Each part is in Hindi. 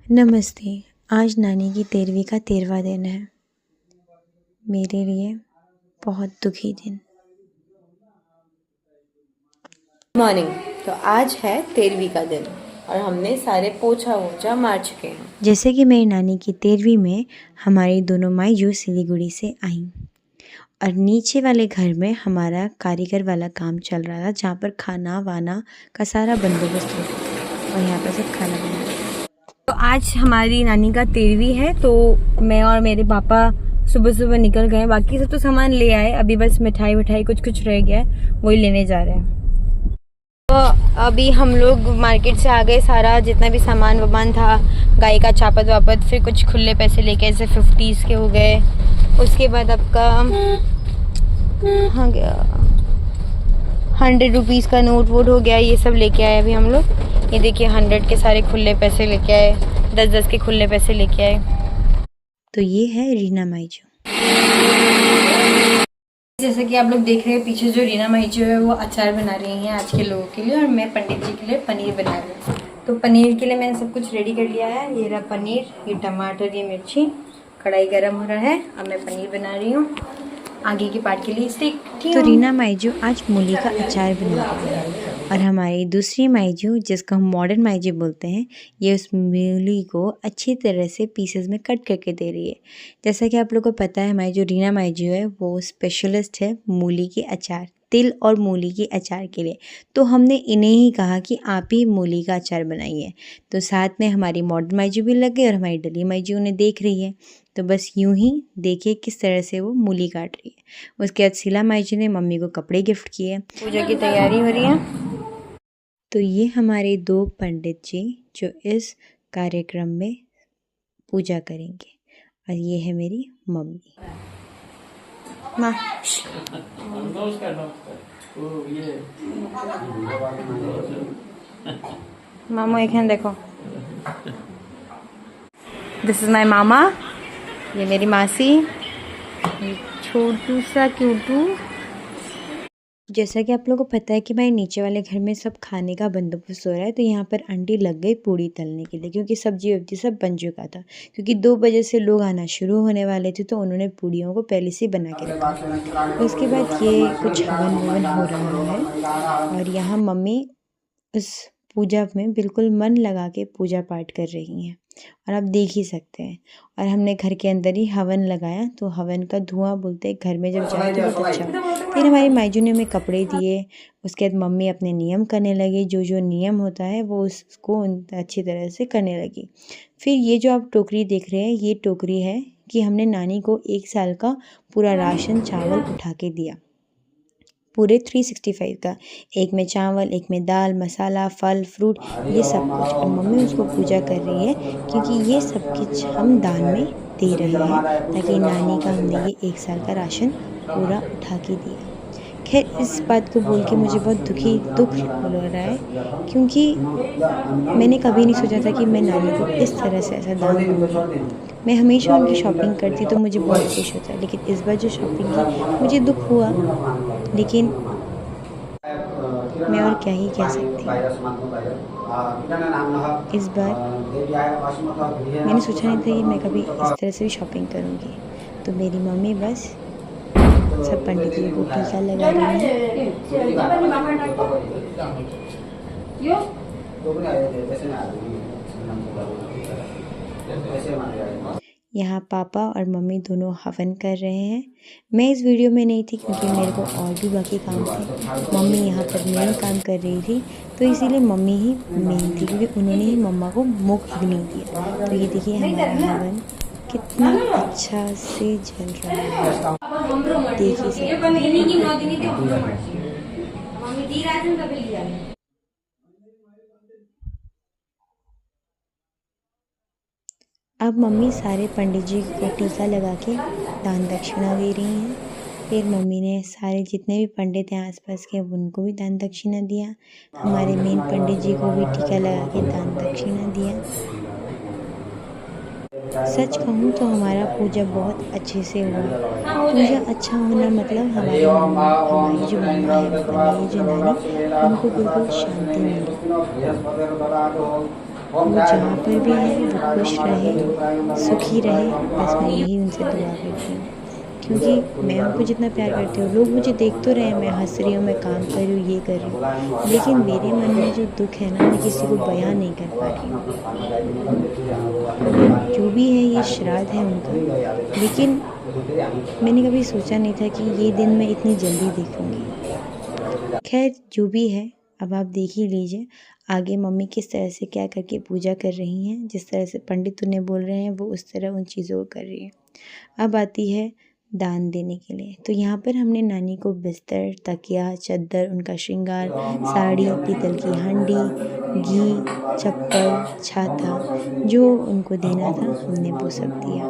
नमस्ते। आज नानी की 13वीं का 13वां दिन है। मेरे लिए बहुत दुखी दिन। मॉर्निंग। तो आज है 13वीं का दिन और हमने सारे पोछा वोछा मार चुके हैं। जैसे कि मेरी नानी की 13वीं में हमारी दोनों मायजू सिलीगुड़ी से आईं और नीचे वाले घर में हमारा कारीगर वाला काम चल रहा था, जहाँ पर खाना वाना का सारा बंदोबस्त होता था और यहाँ पर सब खाना बना रहे। तो आज हमारी नानी का 13वीं है, तो मैं और मेरे पापा सुबह सुबह निकल गए। बाकी सब तो सामान ले आए, अभी बस मिठाई विठाई कुछ कुछ रह गया है, वही लेने जा रहे हैं। तो अभी हम लोग मार्केट से आ गए। सारा जितना भी सामान वामान था, गाय का चापत वापत, फिर कुछ खुले पैसे लेके ऐसे 50s के हो गए। उसके बाद आपका हाँ गया 100 रुपीज़ का नोट वोट हो गया, ये सब लेके आए अभी हम लोग। ये देखिए 100 के सारे खुले पैसे लेके आए, 10-10 के खुले पैसे लेके आए। तो ये है रीना माईजू। जैसे कि आप लोग देख रहे हैं पीछे, जो रीना माईजू है वो अचार बना रही हैं आज के लोगों के लिए, और मैं पंडित जी के लिए पनीर बना रही हूँ। तो पनीर के लिए मैंने सब कुछ रेडी कर लिया है। ये रहा पनीर, ये टमाटर, ये मिर्ची। कढ़ाई गर्म हो रहा है, अब मैं पनीर बना रही हूँ आगे के पार्ट के लिए। तो रीना माईजू आज मूली का अचार बना रही है, और हमारी दूसरी माईजू, जिसको हम मॉडर्न माईजू बोलते हैं, ये उस मूली को अच्छी तरह से पीसेस में कट करके दे रही है। जैसा कि आप लोगों को पता है, हमारी जो रीना माईजू है वो स्पेशलिस्ट है मूली के अचार, तिल और मूली के अचार के लिए। तो हमने इन्हें ही कहा कि आप ही मूली का अचार बनाइए। तो साथ में हमारी मॉडर्न माईजू भी लग गई और हमारी डली माईजू उन्हें देख रही है। तो बस यूं ही देखिए किस तरह से वो मूली काट रही है। उसके बाद शीला माईजू ने मम्मी को कपड़े गिफ्ट किए। पूजा की तैयारी हो रही है। तो ये हमारे दो पंडित जी जो इस कार्यक्रम में पूजा करेंगे, और ये है मेरी मम्मी। माँ मामो एक हैं देखो, दिस इज माई मामा, ये मेरी मासी, ये छोटू सा क्यूटू। जैसा कि आप लोगों को पता है कि भाई नीचे वाले घर में सब खाने का बंदोबस्त हो रहा है, तो यहाँ पर आंटी लग गई पूड़ी तलने के लिए, क्योंकि सब्जी वब्जी सब बन चुका था। क्योंकि 2 बजे से लोग आना शुरू होने वाले थे, तो उन्होंने पूड़ियों को पहले से बना के रखा। उसके बाद ये कुछ हवन ववन हो रहा है, और यहाँ मम्मी उस पूजा में बिल्कुल मन लगा के पूजा पाठ कर रही हैं, और आप देख ही सकते हैं। और हमने घर के अंदर ही हवन लगाया, तो हवन का धुआं बोलते घर में जब जाए तो बहुत अच्छा। फिर हमारी माईजू ने हमें कपड़े दिए। उसके बाद मम्मी अपने नियम करने लगी, जो जो नियम होता है वो उसको अच्छी तरह से करने लगी। फिर ये जो आप टोकरी देख रहे हैं, ये टोकरी है कि हमने नानी को 1 साल का पूरा राशन चावल उठा के दिया, पूरे 365 का। एक में चावल, एक में दाल, मसाला, फल फ्रूट, ये सब कुछ। और मम्मी उसको पूजा कर रही है, क्योंकि ये सब कुछ हम दान में दे रहे हैं, ताकि नानी का हमने ये 1 साल का राशन पूरा उठा के दिया। खैर, इस बात को बोल के मुझे बहुत दुख हो रहा है, क्योंकि मैंने कभी नहीं सोचा था कि मैं नानी को इस तरह से ऐसा दान दूँगी। मैं हमेशा उनकी शॉपिंग करती तो मुझे बहुत खुश होता है, लेकिन इस बार जो शॉपिंग की मुझे दुख हुआ, लेकिन मैं और क्या ही कह सकती हूँ। इस बार मैंने सोचा नहीं था कि मैं कभी इस तरह से भी शॉपिंग करूँगी। तो मेरी मम्मी बस सब पंडित जी को टीका लगा रही है। यहाँ पापा और मम्मी दोनों हवन कर रहे हैं। मैं इस वीडियो में नहीं थी, क्योंकि मेरे को और भी बाकी काम थे। मम्मी यहाँ पर मेन काम कर रही थी, तो इसीलिए मम्मी ही मेन थी, क्योंकि उन्होंने ही मम्मा को मुख अग्नि दिया। तो ये देखिए हमारा हवन कितना अच्छा से जल रहा है, देख ही सकते हैं। अब मम्मी सारे पंडित जी को टीका लगा के दान दक्षिणा दे रही हैं। फिर मम्मी ने सारे जितने भी पंडित हैं आसपास के, उनको भी दान दक्षिणा दिया। हमारे मेन पंडित जी को भी टीका लगा के दान दक्षिणा दिया। सच कहूँ तो हमारा पूजा बहुत अच्छे से हुआ। पूजा अच्छा होना मतलब हमारी जो मम्मा है, हमारी जो नानी, उनको बिल्कुल शांति मिली। वो जहाँ पर भी है वो खुश रहे, सुखी रहे, बस मैं यही उनसे दुआ करती हूँ। क्योंकि मैं उनको जितना प्यार करती हूँ, लोग मुझे देख तो रहे हैं, मैं हँस रही हूँ, मैं काम कर रही हूँ, ये कर रही हूँ, लेकिन मेरे मन में जो दुःख है ना, मैं किसी को बयाँ नहीं कर पा रही हूँ। जो भी है ये श्राद्ध है उनका, लेकिन मैंने कभी सोचा नहीं था कि ये दिन मैं इतनी जल्दी देखूँगी। खैर जो भी है, अब आप देख ही लीजिए आगे मम्मी किस तरह से क्या करके पूजा कर रही हैं। जिस तरह से पंडित उन्हें बोल रहे हैं वो उस तरह उन चीज़ों को कर रही हैं। अब आती है दान देने के लिए। तो यहाँ पर हमने नानी को बिस्तर, तकिया, चद्दर, उनका श्रृंगार, साड़ी, पीतल की हांडी, घी, चप्पल, छाता, जो उनको देना था हमने वो सब दिया।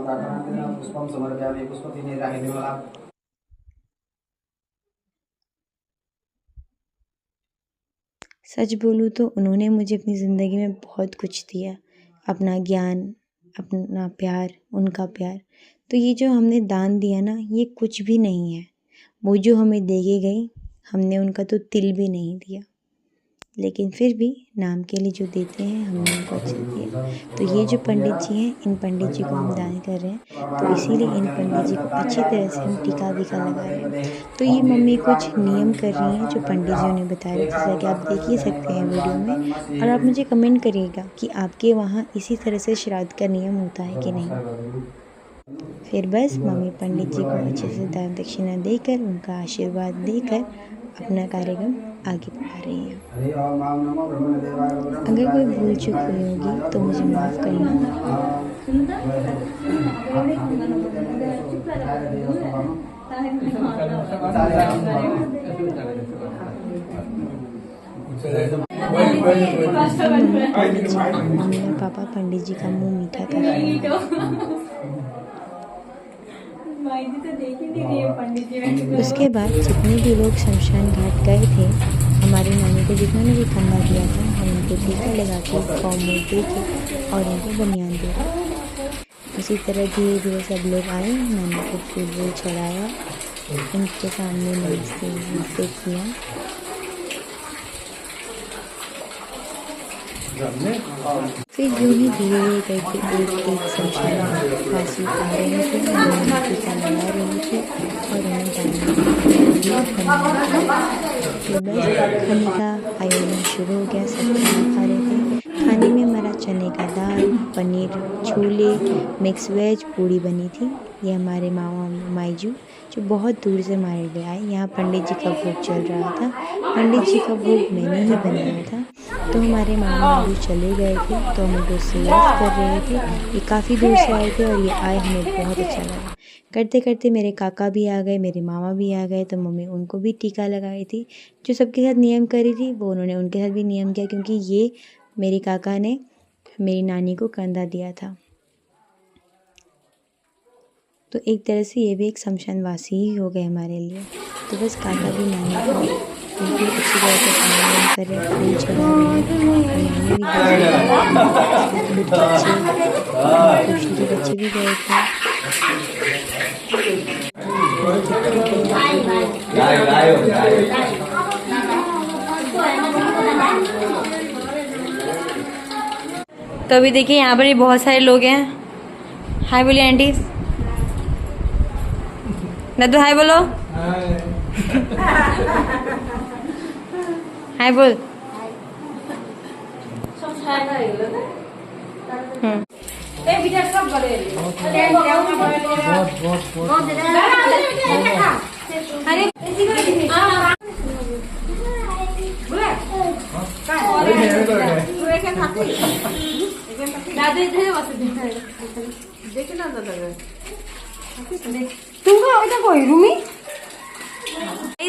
सच बोलूँ तो उन्होंने मुझे अपनी ज़िंदगी में बहुत कुछ दिया, अपना ज्ञान, अपना प्यार, उनका प्यार। तो ये जो हमने दान दिया ना, ये कुछ भी नहीं है। वो जो हमें दे के गई, हमने उनका तो तिल भी नहीं दिया, लेकिन फिर भी नाम के लिए जो देते हैं हमने उनको अच्छे दिया। तो ये जो पंडित जी हैं, इन पंडित जी को हम दान कर रहे हैं, तो इसीलिए इन पंडित जी को अच्छी तरह से हम टीका वीका लगा रहे हैं। तो ये मम्मी कुछ नियम कर रही हैं जो पंडित जी ने बताया, जैसा कि आप देख ही सकते हैं वीडियो में। और आप मुझे कमेंट करिएगा कि आपके वहाँ इसी तरह से श्राद्ध का नियम होता है कि नहीं। फिर बस मम्मी पंडित जी को अच्छे से दान दक्षिणा देकर, उनका आशीर्वाद देकर अपना कार्यक्रम आगे बढ़ा रही हैं। अगर कोई भूल चूक हुई होगी तो मुझे माफ़ करना। मम्मी और पापा पंडित जी का मुंह मीठा कर रहे हैं। उसके बाद जितने भी लोग शमशान घाट गए थे, हमारी नानी को जिन्होंने भी कंधा दिया था, हम उनको टीका लगा के कौमुर दे के और उनको बनियान दिया। उसी तरह धीरे धीरे सब लोग आए, नानी को फूल वूल चढ़ाया, उनके सामने नमस्ते किया। फिर यूँ ही धीरे धीरे करके एक शमशान वासी आ रहे थे, उन्हें टीका लगा रही थी और उन्हें फिर बस खाने का आयोजन शुरू हो गया। सब खाना खा रहे थे। खाने में हमारा चने का दाल, पनीर, छोले, मिक्स वेज, पूड़ी बनी थी। ये हमारे मामा माईजू जो बहुत दूर से हमारे लिए आए। यहाँ पंडित जी का भोग चल रहा था। पंडित जी का भोग मैंने ही बनाया था। तो हमारे मामा अभी चले गए थे तो हम उनको सर्व कर रहे थे। ये काफ़ी दूर से आए थे और ये आए हमें बहुत अच्छा लगा। करते करते मेरे काका भी आ गए, मेरे मामा भी आ गए, तो मम्मी उनको भी टीका लगाई थी। जो सबके साथ नियम करी थी वो उन्होंने उनके साथ भी नियम किया, क्योंकि ये मेरे काका ने मेरी नानी को कंधा दिया था। तो एक तरह से ये भी एक शमशान वासी ही हो गए हमारे लिए। तो बस काका भी नानी को बिल्कुल अच्छी तरह से सम्मान कर रहे, फूल चढ़ा रहे, खुशी के बच्चे भी गए थे। तो अभी देखिए यहाँ पर भी बहुत सारे लोग हैं। हाय बोलिए आंटी, नदू हाय बोलो। हाय बोल।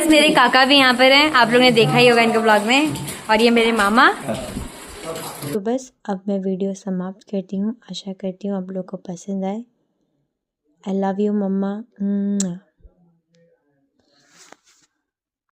मेरे काका भी यहाँ पर हैं, आप लोगों ने देखा ही होगा इनके ब्लॉग में। और ये मेरे मामा। तो बस अब मैं वीडियो समाप्त करती हूँ। आशा करती हूँ आप लोग को पसंद आए। I love you mamma.